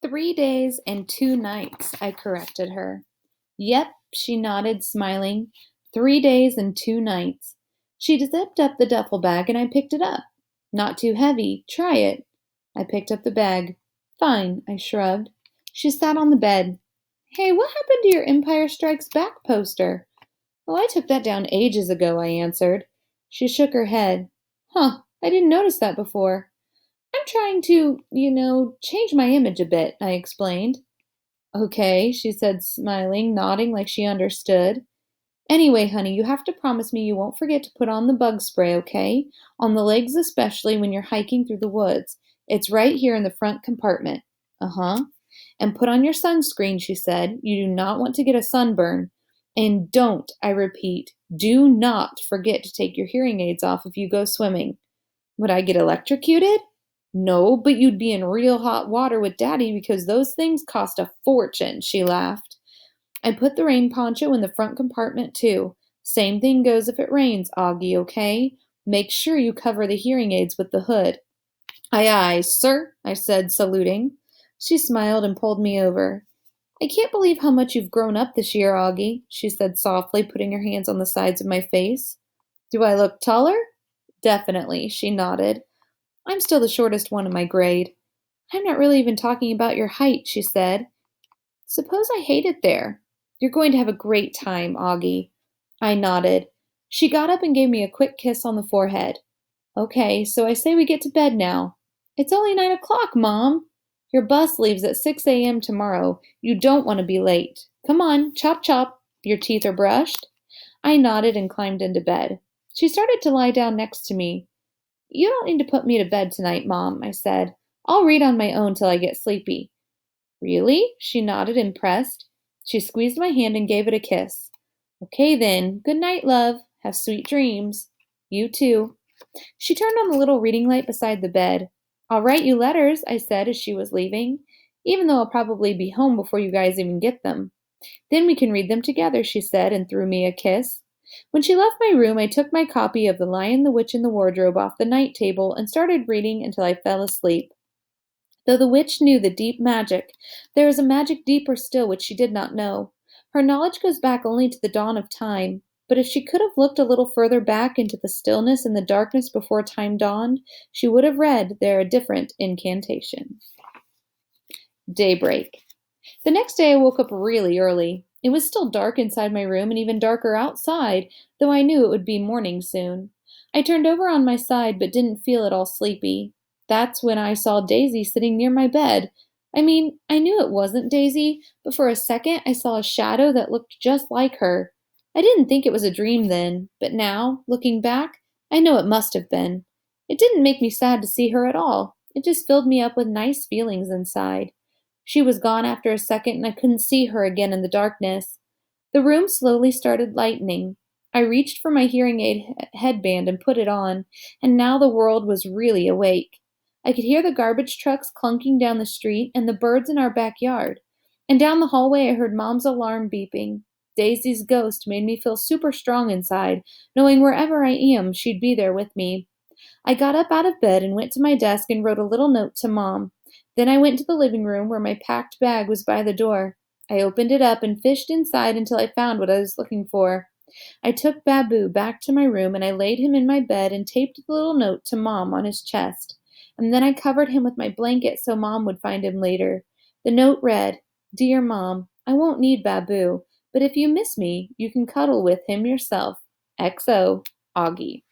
3 days and 2 nights, I corrected her. Yep, she nodded, smiling. 3 days and 2 nights. She zipped up the duffel bag and I picked it up. Not too heavy. Try it. I picked up the bag. Fine, I shrugged. She sat on the bed. Hey, what happened to your Empire Strikes Back poster? Oh, I took that down ages ago, I answered. She shook her head. Huh, I didn't notice that before. I'm trying to, change my image a bit, I explained. Okay, she said, smiling, nodding like she understood. Anyway, honey, you have to promise me you won't forget to put on the bug spray, okay? On the legs, especially when you're hiking through the woods. It's right here in the front compartment. Uh huh. And put on your sunscreen, she said. You do not want to get a sunburn. And don't, I repeat, do not forget to take your hearing aids off if you go swimming. Would I get electrocuted? No, but you'd be in real hot water with Daddy because those things cost a fortune, she laughed. I put the rain poncho in the front compartment too. Same thing goes if it rains, Augie, okay? Make sure you cover the hearing aids with the hood. Aye, aye, sir, I said, saluting. She smiled and pulled me over. I can't believe how much you've grown up this year, Augie, she said softly, putting her hands on the sides of my face. Do I look taller? Definitely, she nodded. I'm still the shortest one in my grade. I'm not really even talking about your height, she said. Suppose I hate it there. You're going to have a great time, Augie. I nodded. She got up and gave me a quick kiss on the forehead. Okay, so I say we get to bed now. It's only 9 o'clock, Mom. Your bus leaves at 6 a.m. tomorrow. You don't want to be late. Come on, chop chop. Your teeth are brushed? I nodded and climbed into bed. She started to lie down next to me. You don't need to put me to bed tonight, Mom, I said. I'll read on my own till I get sleepy. Really? She nodded, impressed. She squeezed my hand and gave it a kiss. Okay then. Good night, love. Have sweet dreams. You too. She turned on the little reading light beside the bed. I'll write you letters, I said as she was leaving, even though I'll probably be home before you guys even get them. Then we can read them together, she said, and threw me a kiss. When she left my room, I took my copy of The Lion, the Witch, and the Wardrobe off the night table and started reading until I fell asleep. Though the witch knew the deep magic, there is a magic deeper still which she did not know. Her knowledge goes back only to the dawn of time, but if she could have looked a little further back into the stillness and the darkness before time dawned, she would have read there a different incantation. Daybreak. The next day I woke up really early. It was still dark inside my room and even darker outside, though I knew it would be morning soon. I turned over on my side but didn't feel at all sleepy. That's when I saw Daisy sitting near my bed. I mean, I knew it wasn't Daisy, but for a second I saw a shadow that looked just like her. I didn't think it was a dream then, but now, looking back, I know it must have been. It didn't make me sad to see her at all. It just filled me up with nice feelings inside. She was gone after a second, and I couldn't see her again in the darkness. The room slowly started lightening. I reached for my hearing aid headband and put it on, and now the world was really awake. I could hear the garbage trucks clunking down the street and the birds in our backyard. And down the hallway, I heard Mom's alarm beeping. Daisy's ghost made me feel super strong inside, knowing wherever I am, she'd be there with me. I got up out of bed and went to my desk and wrote a little note to Mom. Then I went to the living room where my packed bag was by the door. I opened it up and fished inside until I found what I was looking for. I took Babu back to my room and I laid him in my bed and taped the little note to Mom on his chest. And then I covered him with my blanket so Mom would find him later. The note read, Dear Mom, I won't need Babu, but if you miss me, you can cuddle with him yourself. XO, Augie.